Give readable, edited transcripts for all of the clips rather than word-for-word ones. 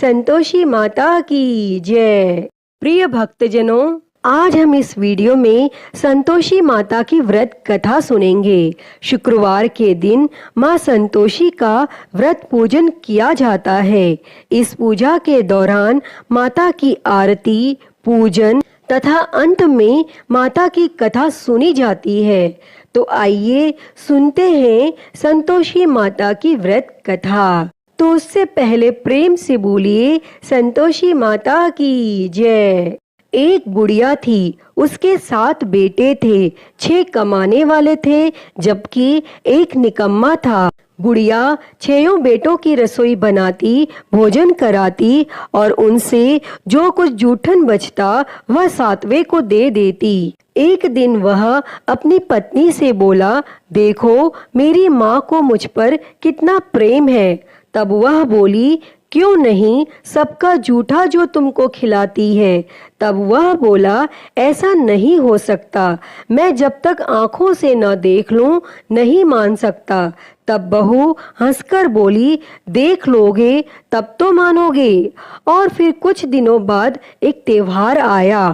संतोषी माता की जय। प्रिय भक्तजनों, आज हम इस वीडियो में संतोषी माता की व्रत कथा सुनेंगे। शुक्रवार के दिन माँ संतोषी का व्रत पूजन किया जाता है। इस पूजा के दौरान माता की आरती, पूजन तथा अंत में माता की कथा सुनी जाती है। तो आइए सुनते हैं संतोषी माता की व्रत कथा। तो उससे पहले प्रेम से बोलिए संतोषी माता की जय। एक बुढ़िया थी, उसके 7 बेटे थे। 6 कमाने वाले थे जबकि एक निकम्मा था। बुढ़िया 6 बेटों की रसोई बनाती, भोजन कराती और उनसे जो कुछ जूठन बचता वह 7वें को दे देती। एक दिन वह अपनी पत्नी से बोला, देखो मेरी माँ को मुझ पर कितना प्रेम है। तब वह बोली, क्यों नहीं, सबका जूठा जो तुमको खिलाती है। तब वह बोला, ऐसा नहीं हो सकता, मैं जब तक आंखों से न देख लूं नहीं मान सकता। तब बहू हंसकर बोली, देख लोगे तब तो मानोगे। और फिर कुछ दिनों बाद एक त्योहार आया।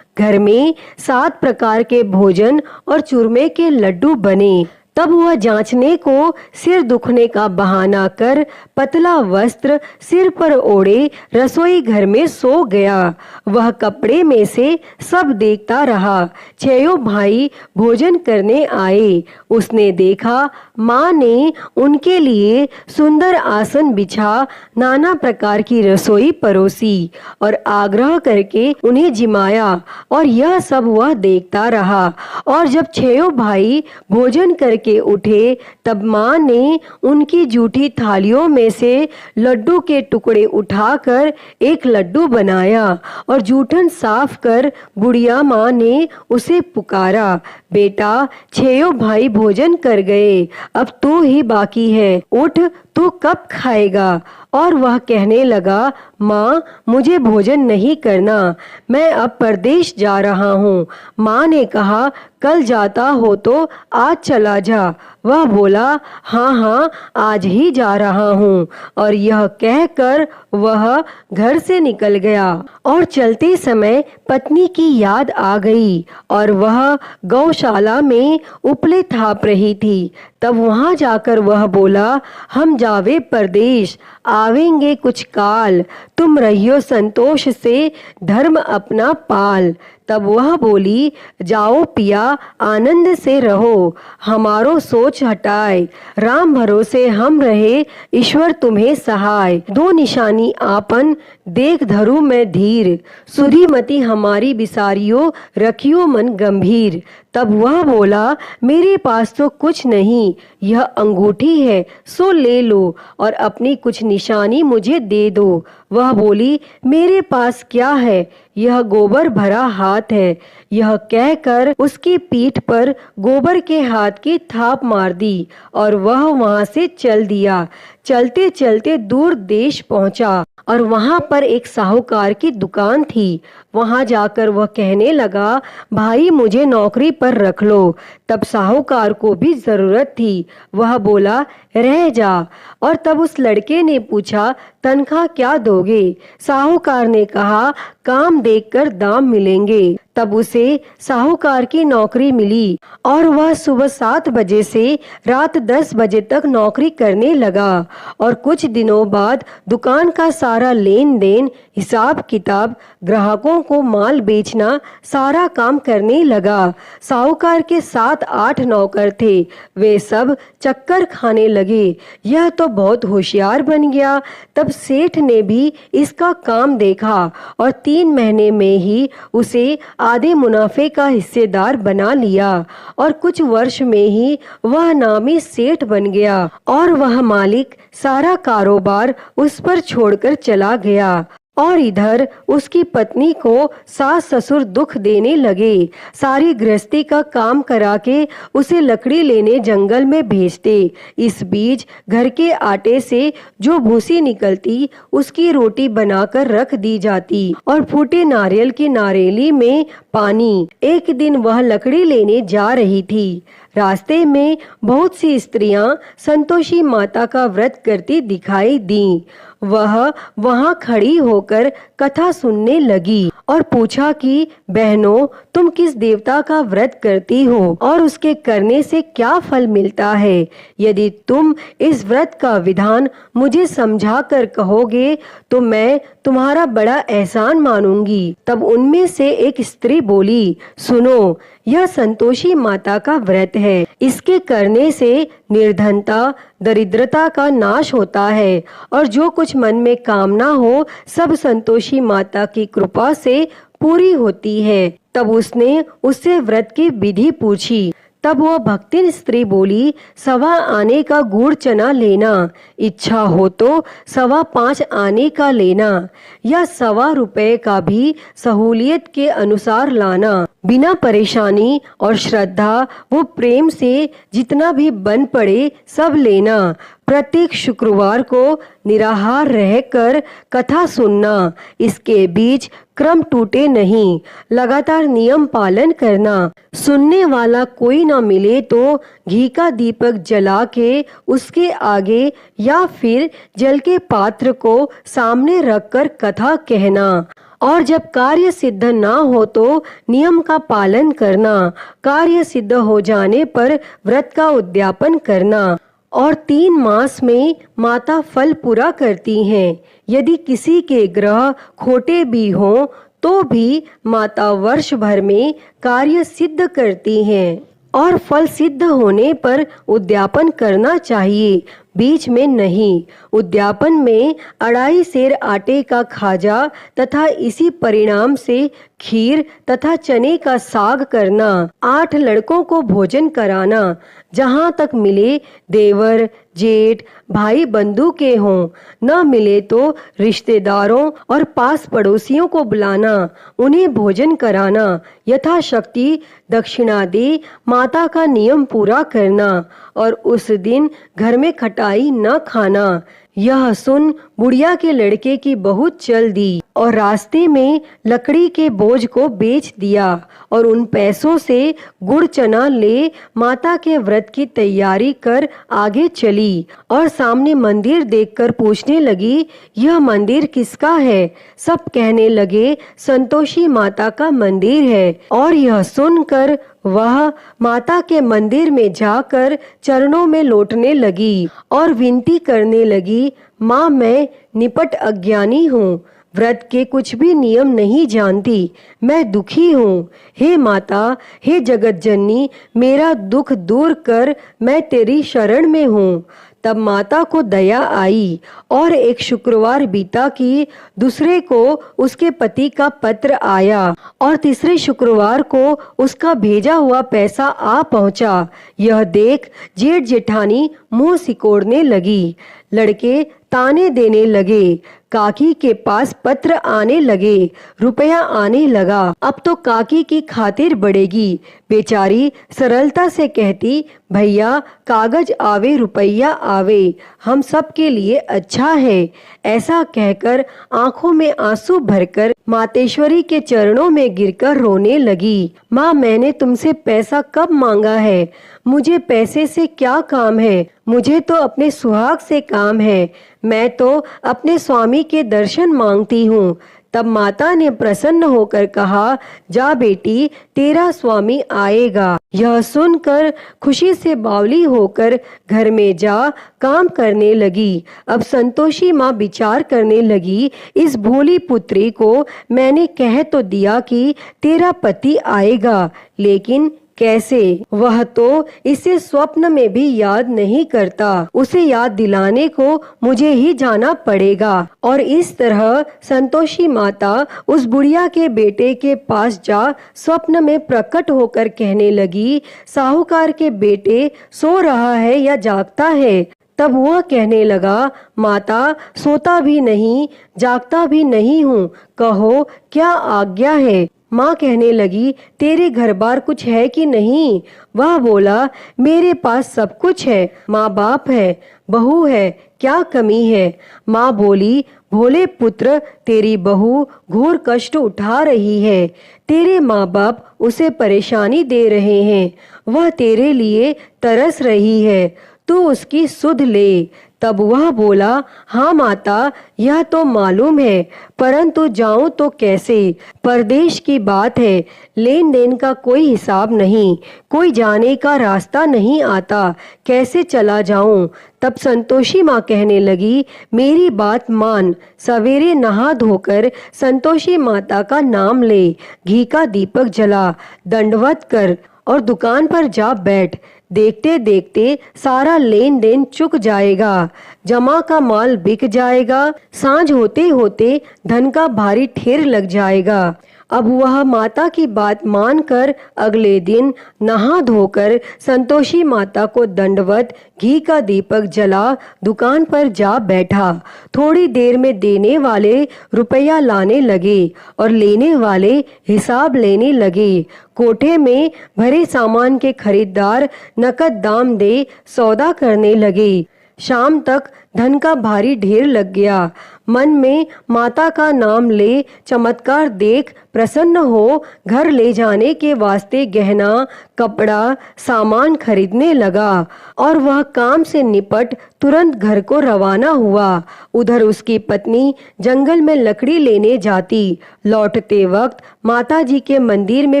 घर में 7 प्रकार के भोजन और चूरमे के लड्डू बने। तब वह जांचने को सिर दुखने का बहाना कर पतला वस्त्र सिर पर ओढ़े रसोई घर में सो गया। वह कपड़े में से सब देखता रहा। 6 भाई भोजन करने आए। उसने देखा माँ ने उनके लिए सुंदर आसन बिछा नाना प्रकार की रसोई परोसी और आग्रह करके उन्हें जिमाया, और यह सब वह देखता रहा। और जब 6 भाई भोजन करके उठे तब माँ ने उनकी जूठी थालियों में से लड्डू के टुकड़े उठाकर एक लड्डू बनाया और जूठन साफ कर बुढ़िया माँ ने उसे पुकारा, बेटा 6 भाई भोजन कर गए, अब तू ही बाकी है, उठ तू कब खाएगा। और वह कहने लगा, माँ मुझे भोजन नहीं करना, मैं अब परदेश जा रहा हूँ। माँ ने कहा, कल जाता हो तो आज चला जा। वह बोला, हाँ हाँ आज ही जा रहा हूँ। और यह कहकर वह घर से निकल गया। और चलते समय पत्नी की याद आ गई और वह गौशाला में उपले थाप रही थी। तब वहां जाकर वह बोला, हम जावे परदेश, आवेंगे कुछ काल, तुम रहियो संतोष से धर्म अपना पाल। तब वह बोली, जाओ पिया आनंद से रहो, हमारो सोच हटाए, राम भरोसे हम रहे, ईश्वर तुम्हें सहाय। 2 निशानी आपन देख धरू मैं धीर, सुधी मति हमारी बिसारियो, रखियो मन गंभीर। तब वह बोला, मेरे पास तो कुछ नहीं, यह अंगूठी है सो ले लो और अपनी कुछ निशानी मुझे दे दो। वह बोली, मेरे पास क्या है, यह गोबर भरा हाथ है। यह कहकर उसकी पीठ पर गोबर के हाथ की थाप मार दी और वह वहां से चल दिया। चलते चलते दूर देश पहुंचा और वहां पर एक साहूकार की दुकान थी। वहां जाकर वह कहने लगा, भाई मुझे नौकरी पर रख लो। तब साहूकार को भी जरूरत थी। वह बोला, रह जा। और तब उस लड़के ने पूछा, तनख्वाह क्या दोगे? साहूकार ने कहा, काम देखकर दाम मिलेंगे। तब उसे साहूकार की नौकरी मिली और वह सुबह 7 बजे से रात 10 बजे तक नौकरी करने लगा। और कुछ दिनों बाद दुकान का सारा लेन देन, हिसाब किताब, ग्राहकों को माल बेचना, सारा काम करने लगा। साहूकार के 7-8 नौकर थे, वे सब चक्कर खाने लगे। यह तो बहुत होशियार बन गया। तब सेठ ने भी इसका काम देखा और 3 महीने में ही उसे आधे मुनाफे का हिस्सेदार बना लिया और कुछ वर्ष में ही वह नामी सेठ बन गया और वह मालिक सारा कारोबार उस पर छोड़कर चला गया। और इधर उसकी पत्नी को सास ससुर दुख देने लगे। सारी गृहस्थी का काम करा के उसे लकड़ी लेने जंगल में भेजते। इस बीच घर के आटे से जो भूसी निकलती उसकी रोटी बनाकर रख दी जाती और फूटे नारियल की नारेली में पानी। एक दिन वह लकड़ी लेने जा रही थी। रास्ते में बहुत सी स्त्रियां संतोषी माता का व्रत करती दिखाई दी। वह वहां खड़ी होकर कथा सुनने लगी और पूछा कि बहनों, तुम किस देवता का व्रत करती हो और उसके करने से क्या फल मिलता है? यदि तुम इस व्रत का विधान मुझे समझा कर कहोगे तो मैं तुम्हारा बड़ा एहसान मानूंगी। तब उनमें से एक स्त्री बोली, सुनो, यह संतोषी माता का व्रत है। इसके करने से निर्धनता, दरिद्रता का नाश होता है और जो कुछ मन में कामना हो सब संतोषी माता की कृपा से पूरी होती है। तब उसने उससे व्रत की विधि पूछी। तब वह भक्तिन स्त्री बोली, 1.25 आने का गुड़ चना लेना, इच्छा हो तो 5.25 आने का लेना या 1.25 रुपए का भी सहूलियत के अनुसार लाना। बिना परेशानी और श्रद्धा वो प्रेम से जितना भी बन पड़े सब लेना। प्रत्येक शुक्रवार को निराहार रहकर कथा सुनना। इसके बीच क्रम टूटे नहीं, लगातार नियम पालन करना। सुनने वाला कोई ना मिले तो घी का दीपक जला के उसके आगे या फिर जल के पात्र को सामने रखकर कथा कहना। और जब कार्य सिद्ध ना हो तो नियम का पालन करना। कार्य सिद्ध हो जाने पर व्रत का उद्यापन करना। और 3 मास में माता फल पूरा करती हैं। यदि किसी के ग्रह खोटे भी हों तो भी माता वर्ष भर में कार्य सिद्ध करती हैं और फल सिद्ध होने पर उद्यापन करना चाहिए, बीच में नहीं। उद्यापन में 2.5 सेर आटे का खाजा तथा इसी परिणाम से खीर तथा चने का साग करना। 8 लड़कों को भोजन कराना। जहाँ तक मिले देवर, जेठ, भाई बंधु के हों, न मिले तो रिश्तेदारों और पास पड़ोसियों को बुलाना, उन्हें भोजन कराना। यथाशक्ति दक्षिणा दे माता का नियम पूरा करना और उस दिन घर में खटाई न खाना। यह सुन बुढ़िया के लड़के की बहुत चल दी और रास्ते में लकड़ी के बोझ को बेच दिया और उन पैसों से गुड़ चना ले माता के व्रत की तैयारी कर आगे चली और सामने मंदिर देखकर पूछने लगी, यह मंदिर किसका है? सब कहने लगे, संतोषी माता का मंदिर है। और यह सुनकर वह माता के मंदिर में जाकर चरणों में लौटने लगी और विनती करने लगी, माँ, मैं निपट अज्ञानी हूँ, व्रत के कुछ भी नियम नहीं जानती, मैं दुखी हूँ। हे माता, हे जगत जननी, मेरा दुख दूर कर, मैं तेरी शरण में हूँ। तब माता को दया आई और एक शुक्रवार बीता कि दूसरे को उसके पति का पत्र आया और तीसरे शुक्रवार को उसका भेजा हुआ पैसा आ पहुंचा। यह देख जेठ जेठानी मुंह सिकोड़ने लगी। लड़के ताने देने लगे। काकी के पास पत्र आने लगे, रुपया आने लगा। अब तो काकी की खातिर बढ़ेगी। बेचारी सरलता से कहती, भैया कागज आवे रुपया आवे, हम सब के लिए अच्छा है। ऐसा कहकर आंखों में आंसू भरकर मातेश्वरी के चरणों में गिरकर रोने लगी। माँ, मैंने तुमसे पैसा कब मांगा है? मुझे पैसे से क्या काम है? मुझे तो अपने सुहाग से काम है। मैं तो अपने स्वामी के दर्शन मांगती हूँ। तब माता ने प्रसन्न होकर कहा, जा बेटी, तेरा स्वामी आएगा। यह सुनकर खुशी से बावली होकर घर में जा काम करने लगी। अब संतोषी माँ विचार करने लगी, इस भोली पुत्री को मैंने कह तो दिया कि तेरा पति आएगा, लेकिन कैसे? वह तो इसे स्वप्न में भी याद नहीं करता। उसे याद दिलाने को मुझे ही जाना पड़ेगा। और इस तरह संतोषी माता उस बुढ़िया के बेटे के पास जा स्वप्न में प्रकट होकर कहने लगी, साहूकार के बेटे सो रहा है या जागता है? तब वह कहने लगा, माता, सोता भी नहीं जागता भी नहीं हूँ, कहो क्या आज्ञा है? माँ कहने लगी, तेरे घर बार कुछ है कि नहीं? वह बोला, मेरे पास सब कुछ है, माँ बाप है, बहू है, क्या कमी है? माँ बोली, भोले पुत्र, तेरी बहू घोर कष्ट उठा रही है। तेरे माँ बाप उसे परेशानी दे रहे हैं। वह तेरे लिए तरस रही है, तू उसकी सुध ले। तब वह बोला, हाँ माता, यह तो मालूम है, परंतु जाऊं तो कैसे? परदेश की बात है, लेन देन का कोई हिसाब नहीं, कोई जाने का रास्ता नहीं आता, कैसे चला जाऊं? तब संतोषी माँ कहने लगी, मेरी बात मान, सवेरे नहा धोकर संतोषी माता का नाम ले, घी का दीपक जला, दंडवत कर और दुकान पर जा बैठ। देखते देखते सारा लेन देन चुक जाएगा, जमा का माल बिक जाएगा, सांझ होते होते धन का भारी ढेर लग जाएगा। अब वह माता की बात मानकर अगले दिन नहा धोकर संतोषी माता को दंडवत, घी का दीपक जला, दुकान पर जा बैठा। थोड़ी देर में देने वाले रुपया लाने लगे और लेने वाले हिसाब लेने लगे। कोठे में भरे सामान के खरीदार नकद दाम दे सौदा करने लगे। शाम तक धन का भारी ढेर लग गया। मन में माता का नाम ले, चमत्कार देख प्रसन्न हो घर ले जाने के वास्ते गहना, कपड़ा, सामान खरीदने लगा और वह काम से निपट तुरंत घर को रवाना हुआ। उधर उसकी पत्नी जंगल में लकड़ी लेने जाती, लौटते वक्त माता जी के मंदिर में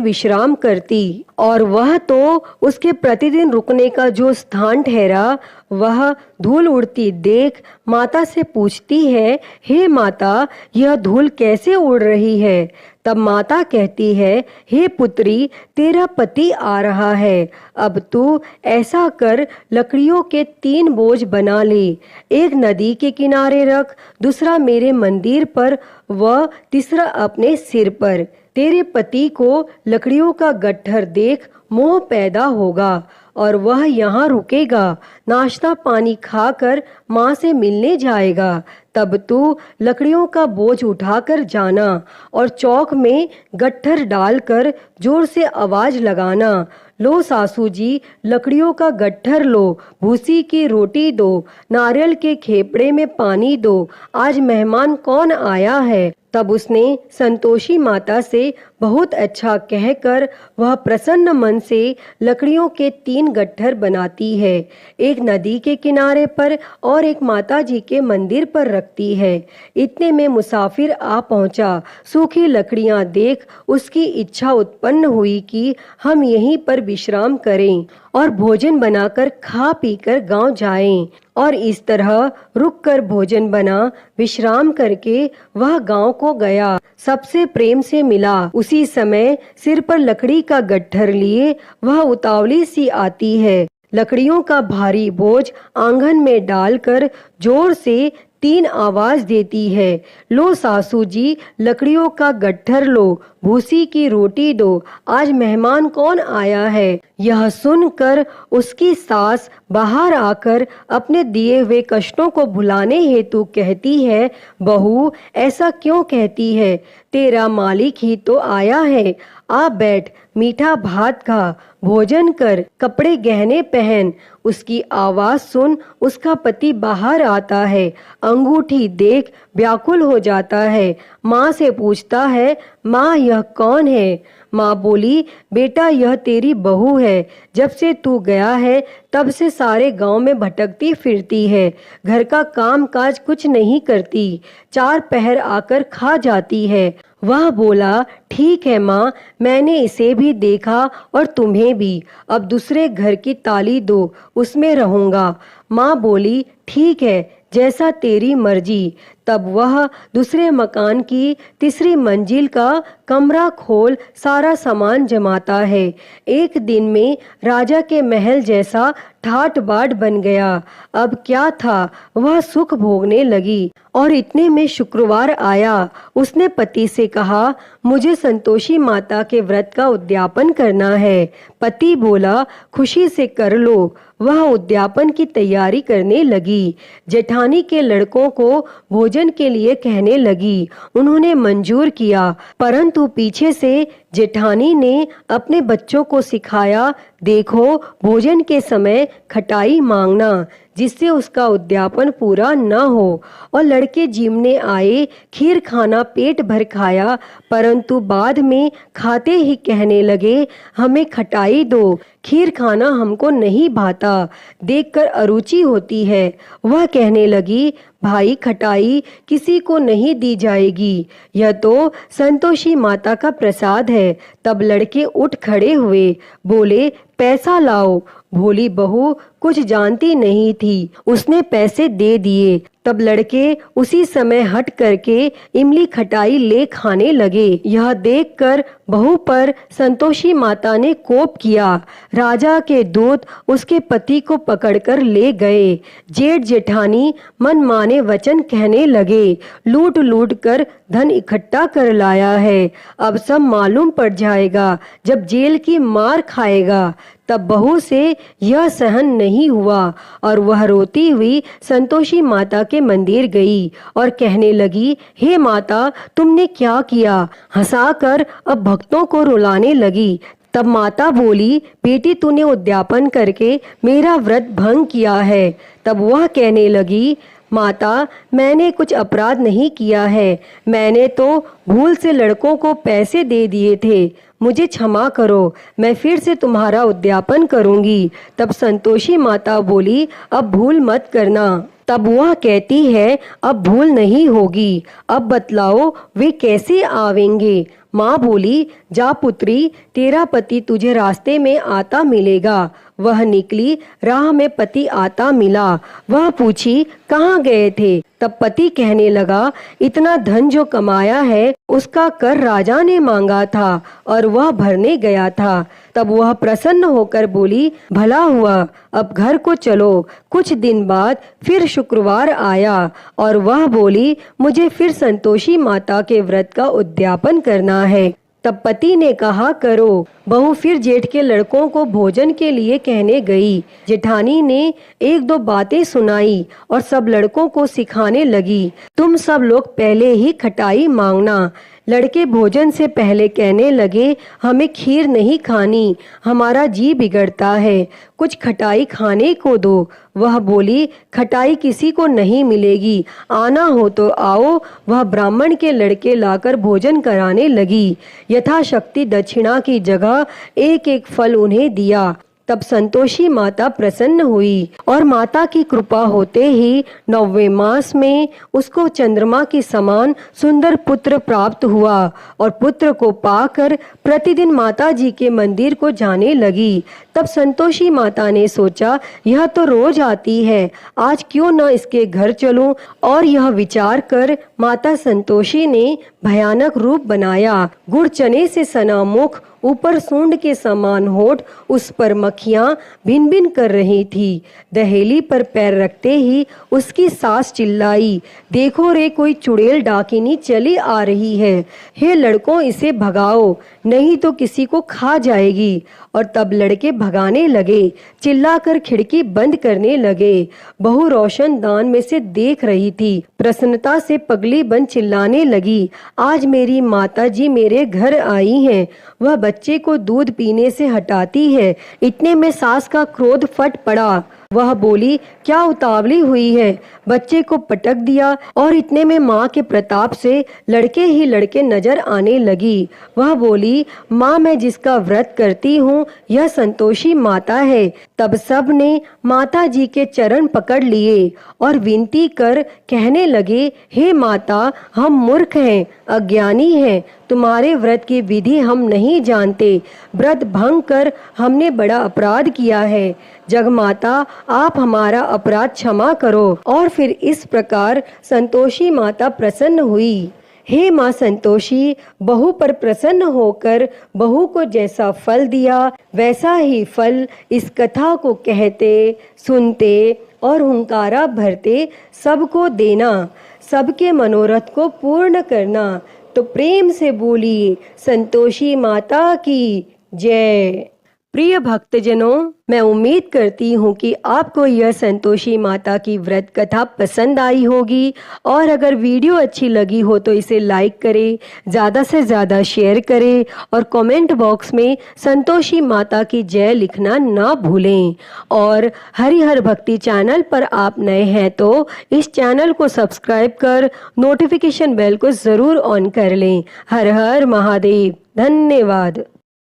विश्राम करती और वह तो उसके प्रतिदिन रुकने का जो स्थान ठहरा, वह धूल उड़ती देख माता से पूछती है, हे माता, यह धूल कैसे उड़ रही है? तब माता कहती है, हे पुत्री, तेरा पति आ रहा है, अब तू ऐसा कर, लकड़ियों के 3 बोझ बना ले, एक नदी के किनारे रख, दूसरा मेरे मंदिर पर व तीसरा अपने सिर पर। तेरे पति को लकड़ियों का गट्ठर देख मोह पैदा होगा और वह यहाँ रुकेगा, नाश्ता पानी खाकर माँ से मिलने जाएगा। तब तू लकड़ियों का बोझ उठाकर जाना और चौक में गट्ठर डालकर जोर से आवाज लगाना, लो सासू जी, लकड़ियों का गट्ठर लो, भूसी की रोटी दो, नारियल के खेपड़े में पानी दो, आज मेहमान कौन आया है। तब उसने संतोषी माता से बहुत अच्छा कहकर वह प्रसन्न मन से लकड़ियों के 3 गट्ठर बनाती है, एक नदी के किनारे पर और एक माता जी के मंदिर पर रखती है। इतने में मुसाफिर आ पहुंचा। सूखी लकड़ियां देख उसकी इच्छा उत्पन्न हुई कि हम यहीं पर विश्राम करें और भोजन बनाकर खा पीकर गांव जाएं। और इस तरह रुककर भोजन बना, विश्राम करके वह गांव को गया, सबसे प्रेम से मिला। उसी समय सिर पर लकड़ी का गट्ठर लिए वह उतावली सी आती है, लकड़ियों का भारी बोझ आंगन में डालकर जोर से 3 आवाज देती है, लो सासू जी, लकड़ियों का गट्ठर लो, भूसी की रोटी दो, आज मेहमान कौन आया है। यह सुनकर उसकी सास बाहर आकर अपने दिए हुए कष्टों को भुलाने हेतु कहती है, बहू, ऐसा क्यों कहती है? तेरा मालिक ही तो आया है, आ बैठ, मीठा भात खा, भोजन कर, कपड़े गहने पहन। उसकी आवाज सुन उसका पति बाहर आता है, अंगूठी देख व्याकुल हो जाता है। माँ से पूछता है, माँ यह कौन है? माँ बोली, बेटा यह तेरी बहू है, जब से तू गया है तब से सारे गांव में भटकती फिरती है, घर का काम काज कुछ नहीं करती, 4 पहर आकर खा जाती है। वह बोला, ठीक है माँ, मैंने इसे भी देखा और तुम्हें भी, अब दूसरे घर की ताली दो, उसमें रहूंगा। माँ बोली, ठीक है, जैसा तेरी मर्जी। तब वह दूसरे मकान की 3री मंजिल का कमरा खोल सारा सामान जमाता है। एक दिन में राजा के महल जैसा ठाट बाट बन गया। अब क्या था, वह सुख भोगने लगी। और इतने में शुक्रवार आया। उसने पति से कहा, मुझे संतोषी माता के व्रत का उद्यापन करना है। पति बोला, खुशी से कर लो। वह उद्यापन की तैयारी करने लगी। जेठानी के लड़कों को भोजन के लिए कहने लगी। उन्होंने मंजूर किया, परंतु पीछे से जेठानी ने अपने बच्चों को सिखाया, देखो भोजन के समय खटाई मांगना। जिससे उसका उद्यापन पूरा न हो। और लड़के जिमने आए, खीर खाना पेट भर खाया, परंतु बाद में खाते ही कहने लगे, हमें खटाई दो, खीर खाना हमको नहीं भाता, देखकर अरुचि होती है। वह कहने लगी, भाई खटाई किसी को नहीं दी जाएगी, यह तो संतोषी माता का प्रसाद है। तब लड़के उठ खड़े हुए, बोले, पैसा लाओ। भोली बहू कुछ जानती नहीं थी, उसने पैसे दे दिए। तब लड़के उसी समय हट करके इमली खटाई ले खाने लगे। यह देखकर बहू पर संतोषी माता ने कोप किया। राजा के दूत उसके पति को पकड़कर ले गए। जेठ जेठानी मनमाने वचन कहने लगे, लूट लूट कर धन इकट्ठा कर लाया है, अब सब मालूम पड़ जाएगा जब जेल की मार खाएगा। तब बहू से यह सहन नहीं हुआ और वह रोती हुई संतोषी माता के मंदिर गई और कहने लगी, हे माता, तुमने क्या किया? हंसाकर अब भक्तों को रुलाने लगी। तब माता बोली, बेटी तूने उद्यापन करके मेरा व्रत भंग किया है। तब वह कहने लगी, माता, मैंने कुछ अपराध नहीं किया है, मैंने तो भूल से लड़कों को पैसे दे दिए थे, मुझे क्षमा करो, मैं फिर से तुम्हारा उद्यापन करूंगी। तब संतोषी माता बोली, अब भूल मत करना। तब वह कहती है, अब भूल नहीं होगी, अब बतलाओ वे कैसे आवेंगे? माँ बोली, जा पुत्री, तेरा पति तुझे रास्ते में आता मिलेगा। वह निकली, राह में पति आता मिला। वह पूछी, कहाँ गए थे? तब पति कहने लगा, इतना धन जो कमाया है उसका कर राजा ने मांगा था और वह भरने गया था। तब वह प्रसन्न होकर बोली, भला हुआ, अब घर को चलो। कुछ दिन बाद फिर शुक्रवार आया और वह बोली, मुझे फिर संतोषी माता के व्रत का उद्यापन करना है। तब पति ने कहा, करो। बहू फिर जेठ के लड़कों को भोजन के लिए कहने गई। जेठानी ने एक दो बातें सुनाई और सब लड़कों को सिखाने लगी, तुम सब लोग पहले ही खटाई मांगना। लड़के भोजन से पहले कहने लगे, हमें खीर नहीं खानी, हमारा जी बिगड़ता है, कुछ खटाई खाने को दो। वह बोली, खटाई किसी को नहीं मिलेगी, आना हो तो आओ। वह ब्राह्मण के लड़के लाकर भोजन कराने लगी। यथाशक्ति दक्षिणा की जगह एक एक फल उन्हें दिया। तब संतोषी माता प्रसन्न हुई और माता की कृपा होते ही 9वें मास में उसको चंद्रमा के समान सुंदर पुत्र प्राप्त हुआ और पुत्र को पाकर प्रतिदिन माता जी के मंदिर को जाने लगी। तब संतोषी माता ने सोचा, यह तो रोज आती है, आज क्यों न इसके घर चलूं। और यह विचार कर माता संतोषी ने भयानक रूप बनाया। गुड़ चने से सना मुख, ऊपर सूंड के समान होठ, उस पर मक्खियां भिन भिन कर रही थी। दहेली पर पैर रखते ही उसकी सास चिल्लाई, देखो रे, कोई चुड़ैल डाकिनी चली आ रही है, हे लड़कों इसे भगाओ, नहीं तो किसी को खा जाएगी। और तब लड़के भगाने लगे, चिल्लाकर खिड़की बंद करने लगे। बहू रोशनदान में से देख रही थी, प्रसन्नता से पगली बन चिल्लाने लगी, आज मेरी माता जी मेरे घर आई हैं। वह बच्चे को दूध पीने से हटाती है। इतने में सास का क्रोध फट पड़ा। वह बोली, क्या उतावली हुई है? बच्चे को पटक दिया और इतने में माँ के प्रताप से लड़के ही लड़के नजर आने लगी। वह बोली, माँ, मैं जिसका व्रत करती हूँ यह संतोषी माता है। तब सब ने माता जी के चरण पकड़ लिए और विनती कर कहने लगे, हे माता, हम मूर्ख हैं, अज्ञानी हैं, तुम्हारे व्रत की विधि हम नहीं जानते, व्रत भंग कर हमने बड़ा अपराध किया है। जगमाता, आप हमारा अपराध क्षमा करो। और फिर इस प्रकार संतोषी माता प्रसन्न हुई। हे माँ संतोषी, बहू पर प्रसन्न होकर बहू को जैसा फल दिया वैसा ही फल इस कथा को कहते, सुनते और हुंकारा भरते सबको देना, सबके मनोरथ को पूर्ण करना। तो प्रेम से बोलिए, संतोषी माता की जय। प्रिय भक्तजनों, मैं उम्मीद करती हूँ कि आपको यह संतोषी माता की व्रत कथा पसंद आई होगी और अगर वीडियो अच्छी लगी हो तो इसे लाइक करें, ज़्यादा से ज़्यादा शेयर करें और कमेंट बॉक्स में संतोषी माता की जय लिखना ना भूलें। और हरिहर भक्ति चैनल पर आप नए हैं तो इस चैनल को सब्सक्राइब कर नोटिफिकेशन बेल को ज़रूर ऑन कर लें। हर हर महादेव। धन्यवाद।